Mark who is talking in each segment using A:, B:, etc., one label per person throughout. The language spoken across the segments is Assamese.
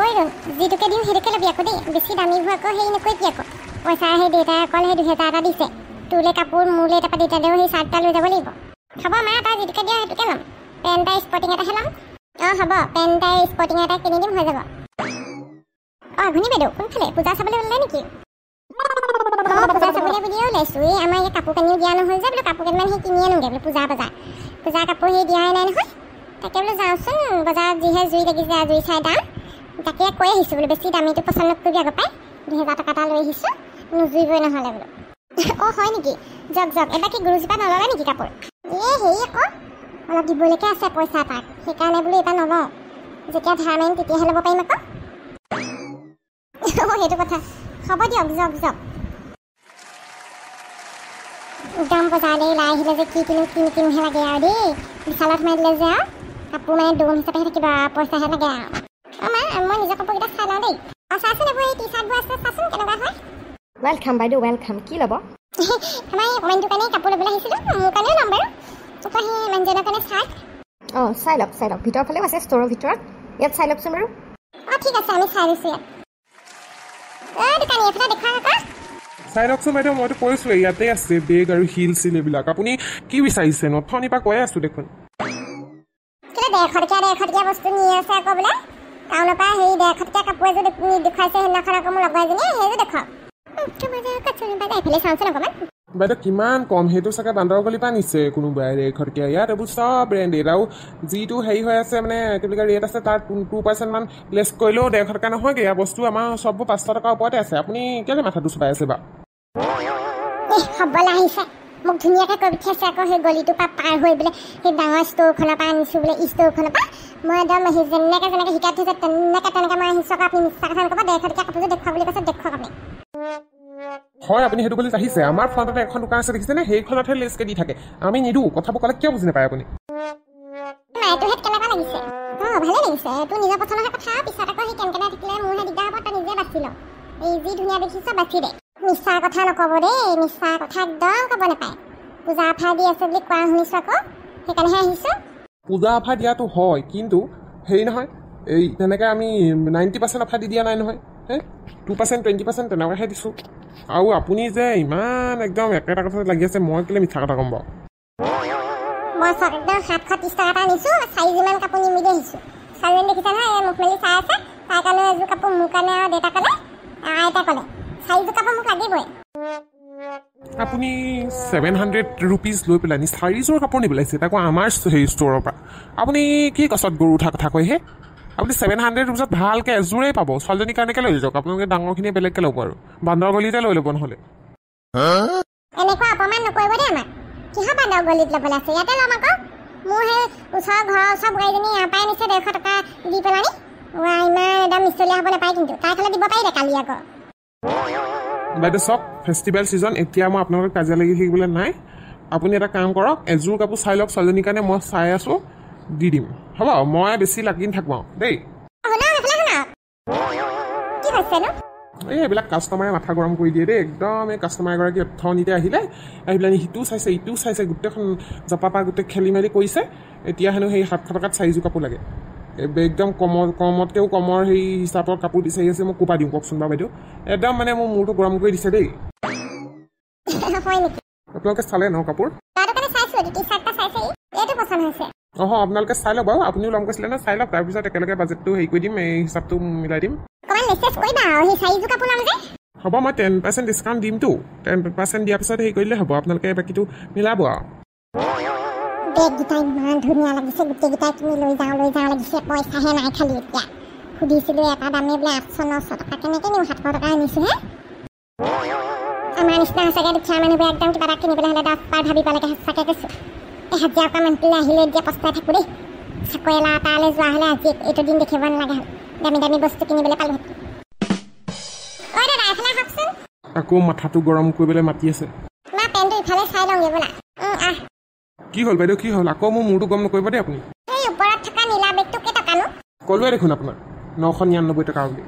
A: ঐ যিটোকে দিওঁ সেইটোকে ল'বি আকৌ দেই, বেছি দামী হোৱা আকৌ হেৰি নকৰিবি আকৌ। পইচা সেই দেউতাই অকল সেই 2000 এটা দিছে, তোলে কাপোৰ মোলে তাৰপৰা দেউতালেও সেই চাৰ্ট এটা লৈ যাব লাগিব। হ'ব মা, তই যিটোকে দিয়া সেইটোকে ল'ম। পেণ্ট এটা স্পৰ্টিং এটাহে ল'ম। অঁ হ'ব, পেণ্ট এটা স্পৰ্টিং এটা কিনি দিম, হৈ যাব। অঁ ঘুনি বাইদেউ কোনফালে, পূজা চাবলৈ ওলালে নেকি? অঁ পূজা চাবলৈ বুলিয়ে ওলাইছোঁ। এই আমাৰ ইয়াত কাপোৰ কানিও দিয়া নহ'ল যে, বোলো কাপোৰ কেইটামান সেই কিনি আনোগৈ বোলো। পূজা কাপোৰ সেই দিয়াই নাই নহয়, তাকে বোলো যাওঁচোন বজাৰত, যিহে জুই লাগিছে জুই চাই দাম, তাকে কৈ আহিছোঁ বোলো বেছি দামীটো পচন্দ নকৰিবি আগৰ পৰাই। 2000 টকা এটা লৈ আহিছোঁ, নুজুৰিবই নহ'লে বোলো। অঁ হয় নেকি, যাওক এবাৰ কি গুৰুজোপা নল'লে নেকি কাপোৰ? এই হেৰি আকৌ অলপ দিবলৈকে আছে পইচা তাক, সেইকাৰণে বোলো এইবাৰ নলওঁ, যেতিয়া ধাৰ মাৰিম তেতিয়াহে ল'ব পাৰিম আকৌ। অঁ সেইটো কথা, হ'ব দিয়ক, যাওক। একদম বজাৰলৈ ওলাই আহিলে যে কি কিনোহে লাগে আৰু দেই। বিশালত সোমাই দিলে যে আৰু কাপোৰ মানে দৌম হিচাপেহে থাকিব আৰু, পইচাহে লাগে আৰু। অঁ মা, মই নিজৰ কাপোৰকেইটা চাই লওঁ দেই। অঁ চাচোন এইবোৰ এই টি চাৰ্টবোৰ আছে, চাচোন কেনেকুৱা হয়।
B: ৱেলকাম বাইদেউ, ৱেলকাম। কি ল'ব?
A: আমাৰ এই অকণমান দোকানে কাপোৰ ল'বলৈ আহিছিলোঁ, মোৰ কাৰণেও ল'ম বাৰু। আকৌ সেই মানুহজনৰ কাৰণে চাৰ্ট।
B: অঁ চাই লওক। ভিতৰৰ ফালেও আছে, ষ্ট'ৰৰ ভিতৰত। ইয়াত চাই লওকচোন বাৰু।
A: অঁ ঠিক আছে, আমি চাই লৈছোঁ ইয়াত। দোকানী এইফালে দেখুৱা আকৌ।
C: চাই লওকচোন বাইদেউ, মইতো কৈছোঁৱে ইয়াতে আছে বেগ আৰু হিল চিল এইবিলাক। আপুনি কি বিচাৰিছে? নথনিৰ পৰা কৈয়ে আছোঁ দেখোন।
A: কেলৈ 150 টকীয়া বস্তু নি আছে আকৌ বোলে। টাউনৰ পৰা হেৰি 150 টকীয়া কাপোৰ এযোৰ দেখুৱাইছে সেইদিনাখন আকৌ মোৰ লগৰ এজনীয়ে, সেইযোৰ দেখুৱাওক। এইফালে চাওঁচোন অকণমান।
C: বাইদেউ কিমান কম, সেইটো চাগে বান্দৰগলিৰ পৰা নিছে কোনোবাই 150 টকীয়া। ইয়াত এইবোৰ চব ব্ৰেণ্ডেড, আৰু যিটো হেৰি হৈ আছে মানে কি বুলি কয় ৰেট আছে তাৰ 2% মান লেছ কৰিলেও 150 টকা নহয়গৈ। ইয়াৰ বস্তু আমাৰ চববোৰ 500 টকাৰ ওপৰতে আছে। আপুনি কেলৈ মাথাটো চুবাই আছে বা?
A: হ'বলৈ আহিছে, মোক ধুনীয়াকৈ কৈ পঠিয়াইছে আকৌ সেই গলিটোৰ পৰা পাৰ হৈ বোলে সেই ডাঙৰ ষ্ট'ৰখনৰ পৰা আনিছোঁ বোলে, ষ্ট'ৰখনৰ পৰা। মই একদম যেনেকৈ শিকাই থৈছে তেনেকৈ মই আহিছোঁ আকৌ। আপুনি মিছা কথা নক'ব, 150 টকীয়া কাপোৰযোৰ দেখুৱা বুলি কৈছে, দেখুৱাওক আপুনি।
C: হয় আপুনি সেইটো গলিত আহিছে, আমাৰ ফ্ৰণ্টতে এখন দোকান আছে দেখিছেনে, সেইখনতহে লেছকৈ দি থাকে। আমি নিদিওঁ, কথাবোৰ ক'লে কিয় বুজি নাপায় আপুনি?
A: এইটো হেড কেনেকুৱা লাগিছে? অঁ ভালে লাগিছে, এইটো নিজৰ পচন্দৰ কথা। পিছত আকৌ সেই কেনেকৈ থাকিলে মোৰহে দিগদাৰ হ'ব, তই নিজে বাছি ল। এই যি ধুনীয়া দেখিছ বাছি দে। মিছা কথা নক'ব দেই, মিছা কথা একদম ক'ব নাপায়। পূজা অফাৰ দি আছে বুলি কোৱা শুনিছোঁ আকৌ, সেইকাৰণেহে আহিছোঁ।
C: পূজা অফাৰ দিয়াটো হয়, কিন্তু হেৰি নহয়, এই তেনেকৈ আমি 90% অফাৰ দি দিয়া নাই নহয়। 2% 20% তেনেকুৱাহে দিছোঁ। আৰু আপুনি যে ইমান একদম একেটা কথাত লাগি আছে, মই কেলৈ মিছা কথা ক'ম বাৰু?
A: মই একদম 730 টকা এটা আনিছোঁ, 4যোৰমান কাপোৰ নিম বুলি আহিছোঁ। ছোৱালীজনী দেখিছে নহয়, মুখ মেলি চাই আছে। তাইৰ কাৰণেও এযোৰ কাপোৰ, মোৰ কাৰণে আৰু দেউতাৰ কাৰণে আইতা ক'লে 4যোৰ কাপোৰ মোক লাগিবই।
C: আপুনি 700 ৰুপিজ লৈ পেলাই 4যোৰ কাপোৰ নি পেলাইছে, তাকো আমাৰ হেৰি ষ্ট'ৰৰ পৰা। আপুনি কি কচত গৰু উঠা কথা কয়হে? আপুনি 700 ৰুপিজত ভালকৈ এযোৰেই পাব। ছোৱালীজনীৰ কাৰণেকে লৈ যাওক, আপোনালোকে ডাঙৰখিনিয়ে বেলেগকৈ ল'ব আৰু বান্দৰগলিতে লৈ ল'ব নহ'লে।
A: এনেকুৱা অপমান নকৰিব দেই আমাক। কিহৰ বান্দৰগলিত ল'বলৈ আছে, ইয়াতে ল'ম আকৌ। মোৰ সেই ওচৰৰ ঘৰৰ ওচৰ বোৱাৰীজনী ইয়াৰ পৰাই নিছে 150 টকা দি পেলানি। ইমান একদম মিছলীয়া হ'ব নাপায়, কিন্তু তাই খালে দিব পাৰিলে কালি আকৌ।
C: বাইদেউ চাওক, ফেষ্টিভেল ছিজন, এতিয়া মই আপোনালোকক কাজিয়া লাগি থাকিবলৈ নাই। আপুনি এটা কাম কৰক, এযোৰ কাপোৰ চাই লওক, ছোৱালীজনীৰ কাৰণে মই চাই আছোঁ, দি দিম হ'ব। মই বেছি লাগি নাথাকোঁ আৰু দেই। এই এইবিলাক কাষ্টমাৰে মাথা গৰম কৰি দিয়ে দেই একদম। এই কাষ্টমাৰ এগৰাকী অথনিতে আহিলে, আহি পেলাই সিটোও চাইছে ইটোও চাইছে, গোটেইখন জপাপা গোটেই খেলি মেলি কৰিছে। এতিয়া হেনো সেই 700 টকাত 4যোৰ কাপোৰ লাগে। একদম কমতকৈও কমৰ সেই হিচাপৰ কাপোৰ বিচাৰি আছে। মোক কোপা দিওঁ কওকচোন বাৰু বাইদেউ, একদম মানে মোৰ মূৰটো গৰম কৰি দিছে দেই। আপোনালোকে চালে ন কাপোৰ? অঁ আপোনালোকে চাই লওক বাৰু, আপুনিও ল'ম কৈছিলে ন, চাই লওক, তাৰপিছত একেলগে বাজেটটো হেৰি কৰি দিম, এই হিচাপটো মিলাই দিম। হ'ব মই 10% ডিছকাউণ্ট দিমতো, 10% দিয়াৰ পিছত হেৰি কৰিলে হ'ব, আপোনালোকে বাকীটো মিলাব আৰু।
A: বেগকেইটা ইমান ধুনীয়া লাগিছে, গোটেইকেইটাই তুমি লৈ যাওঁ লাগিছে, পইচাহে নাই খালি এতিয়া। সুধিছিলোঁ এটা দামে বোলে 800-900 টকা, কেনেকৈ নিওঁ 700 টকা আনিছোঁহে। আমাৰ নিচিনা সঁচাকৈ দুখীয়া মানুহবোৰে একদম কিবা এটা কিনিবলৈ হ'লে 10 বাৰ ভাবিব লাগে, সঁচাকৈ কৈছোঁ। 1000 টকা মানুহটোলৈ আহিলে এতিয়া পস্তাই থাকোঁ দেই। চাকৰিয়ালা এটালৈ যোৱা হ'লে আজি এইটো দিন দেখিব নালাগে হ'ল, দামী বস্তু কিনিবলৈ পালোহেঁতেন। ঐ দাদা এইফালে আহকচোন।
C: আকৌ মাথাটো গৰম কৰিবলৈ মাতি আছে।
A: মা পেণ্টটো ইফালে চাই লওঁগৈ বোলা।
C: কি হ'ল বাইদেউ, কি হ'ল? আকৌ মোৰ মূৰটো গম নকৰিব দেই আপুনি।
A: এই ওপৰত থকা নীলা বেগটো কেইটকানো?
C: ক'লোৱে দেখোন আপোনাক 999 টকা বুলি।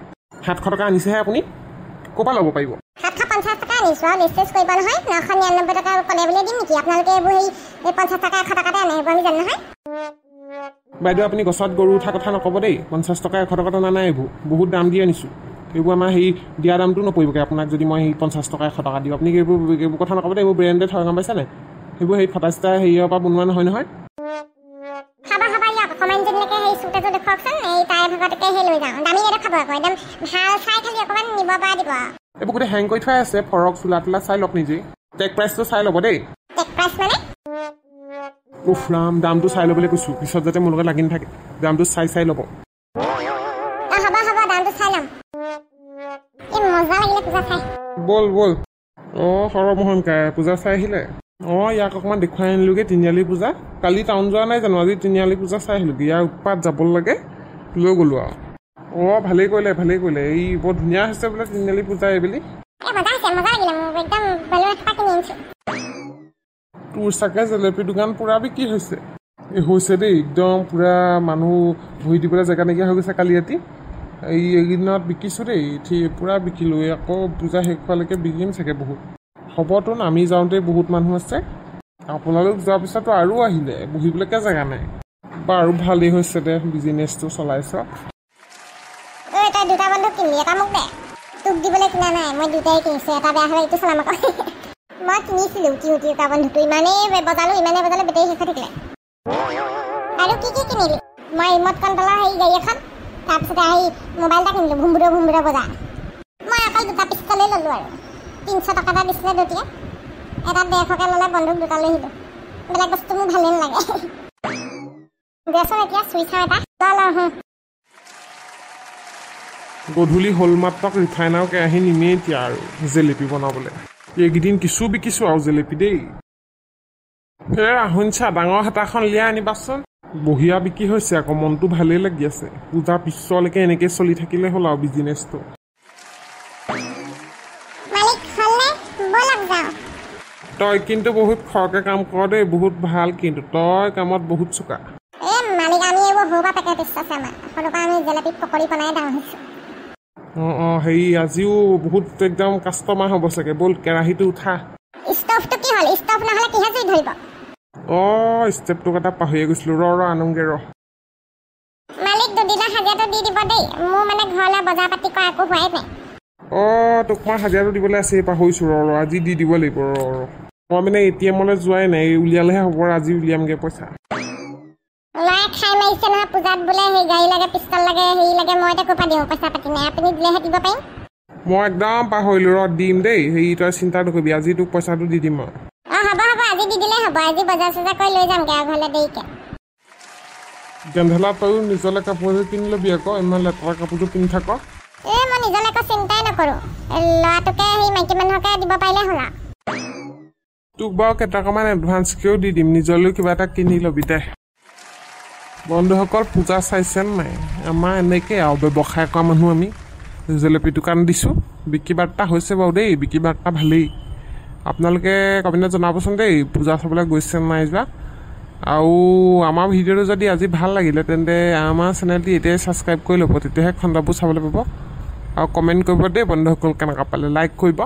C: 700 টকা আনিছেহে আপুনি, ক'ৰ পৰা ল'ব পাৰিব?
A: 750 টকা আনিছোঁ আৰু লেছ কৰিব নহয়। 999 টকা ক'লে বুলিয়ে দিম নেকি? আপোনালোকে এইবোৰ সেই 50 টকা 100 টকাতে আনে, এইবোৰ আমি জানো নহয়।
C: বাইদেউ আপুনি গছত গৰু উঠা কথা নক'ব দেই 50 টকা 100 টকা টনা নাই এইবোৰ বহুত দাম দি আনিছোঁ এইবোৰ আমাৰ সেই দিয়া দামটো নপৰিবগৈ আপোনাক যদি মই সেই 50 টকা 100 টকা দিওঁ আপুনি এইবোৰ কথা নক'ব দেই এইবোৰ ব্ৰেণ্ডেড হয় গম পাইছেনে সেইবোৰ সেই ফটা চিটা হেৰিয়ৰ পৰা বনোৱা নহয় নহয়
A: খাবা ইয়াক অকণমান যেনেকৈ সেই চুট এযোৰ দেখুৱাওকচোন এই তাইৰ ভাগতকে সেই লৈ যাওঁ দামী নেদেখাব আকৌ একদম ভাল চাই খালি অকণমান নিব পৰা দিব
C: এইবোৰ গোটেই হেং কৰি থোৱাই আছে ফৰক চোলা তোলা চাই লওক নিজেই টেক প্ৰাইচটো চাই ল'ব দেই
A: টেক প্ৰাইচ মানে
C: উফ ৰাম দামটো চাই ল'বলৈ কৈছোঁ পিছত যাতে মোৰ লগত লাগি নাথাকে দামটো চাই ল'ব
A: হ'ব দামটো চাই ল'ম এই মজা লাগিলে পূজা চাই
C: ব'ল অঁ সৰমোহন কাই পূজা চাই আহিলে অঁ ইয়াক অকণমান দেখুৱাই আনিলোগৈ তিনিআলি পূজা কালি টাউন যোৱা নাই জানো আজি তিনিআলি পূজা চাই আহিলোগৈ ইয়াৰ উৎপাত যাব লাগে লৈ গ'লোঁ আৰু অঁ ভালেই কৰিলে এই বৰ ধুনীয়া হৈছে বোলে তিনিআলি পূজা এইবেলি তোৰ চাগে জেলেপি দোকান পূৰা বিক্ৰী হৈছে দেই একদম পূৰা মানুহ ভৰি দিবলৈ জেগা নাইকিয়া হৈ গৈছে কালি ৰাতি এইকেইদিনত বিকিছোঁ দেই পূৰা বিকিলোঁ আকৌ পূজা শেষ হোৱালৈকে বিকিম চাগে বহুত হ'বতো আমি যাওঁতে বহুত মানুহ আছে আপোনালোক যোৱাৰ পিছতো আৰু আহিলে বহিবলৈকে জেগা নাই বাৰু ভালেই হৈছে দে বিজনেছটো চলাইছ
A: তই দুটা বন্ধু কিনিলি এটা মোক দে তোক দিবলৈ কিনা নাই মই দুটাই কিনিছোঁ এটা বেয়া হ'লে এইটো চলাম আকৌ মই কিনিছিলোঁ উঠি দুটা বন্ধুটো ইমানেই বজালোঁ বেটেৰী শেষ হৈ থাকিলে আৰু কি কিনিলি মই ৰিমট কণ্ট্ৰলৰ হেৰি গাড়ী এখন তাৰপিছতে আহি মোবাইল এটা কিনিলোঁ ভুম্বুৰা বজাৰ মই অকল দুটা পিষ্টলেই ল'লোঁ আৰু 300 টকা এটা দিছিলে দুটিয়ে এটা 150কৈ ল'লে বন্ধুক দুটা লৈ আহিলোঁ বেলেগ বস্তু মোৰ ভালেই নালাগে দেচোন এতিয়া চুই চাওঁ এটা ল
C: গধূলি হ'ল মাত্ৰক ৰিফাইনাৰ কেৰাহী নিমেই এতিয়া আৰু জেলেপি বনাবলৈ এইকেইদিন কিছু বিকিছোঁ আৰু জেলেপি দেই আহোনচা ডাঙৰ হেতাখন লিয়াই আনিবাচোন বঢ়িয়া বিক্ৰী হৈছে আকৌ মনটো ভালেই লাগি আছে পূজা পিছলৈকে এনেকৈ চলি থাকিলে হ'ল আৰু বিজনেছটো তই কিন্তু বহুত খৰকৈ কাম কৰ দেই বহুত ভাল কিন্তু তই কামত বহুত চোকা অঁ হেৰি আজিও বহুত একদম কাষ্টমাৰ হ'ব চাগে ব'ল কেৰাহীটো উঠা অঁ ষ্টেপটোক এটা পাহৰিয়ে গৈছিলোঁ ৰ আনোগে ৰ অঁ তোক মই হাজিৰাটো দিবলৈ আছে পাহৰিছোঁ ৰ আজি দি দিব লাগিব ৰ মই মানে ATM-লৈ যোৱাই নাই উলিয়ালেহে হ'ব আজি উলিয়ামগৈ পইচা মই একদম পাহৰিলোঁ ৰ দিম দেই হেৰি তই চিন্তা নকৰিবি আজি তোক পইচাটো দি দিম গেন্ধেলা তয়ো নিজলৈ কাপোৰ এযোৰ কিনি ল'বি আকৌ ইমান লেতেৰা কাপোৰযোৰ পিন্ধি থাক তোক বাৰু কেইটকামান এডভান্সকৈও দি দিম নিজলৈও কিবা এটা কিনি ল'বি দে বন্ধুসকল পূজা চাইছেনে নাই আমাৰ এনেকৈ আৰু ব্যৱসায় কৰা মানুহ আমি জেলেপি দোকান দিছোঁ বিক্ৰী বাৰ্তা হৈছে বাৰু দেই বিক্ৰী বাৰ্তা ভালেই আপোনালোকে কমেণ্টত জনাবচোন দেই পূজা চাবলৈ গৈছে নাই যোৱা আৰু আমাৰ ভিডিঅ'টো যদি আজি ভাল লাগিলে তেন্তে আমাৰ চেনেলটি এতিয়াই ছাবস্ক্ৰাইব কৰি ল'ব তেতিয়াহে খণ্ডবোৰ চাবলৈ পাব আৰু কমেণ্ট কৰিব দেই বন্ধুসকল কেনেকুৱা পালে লাইক কৰিব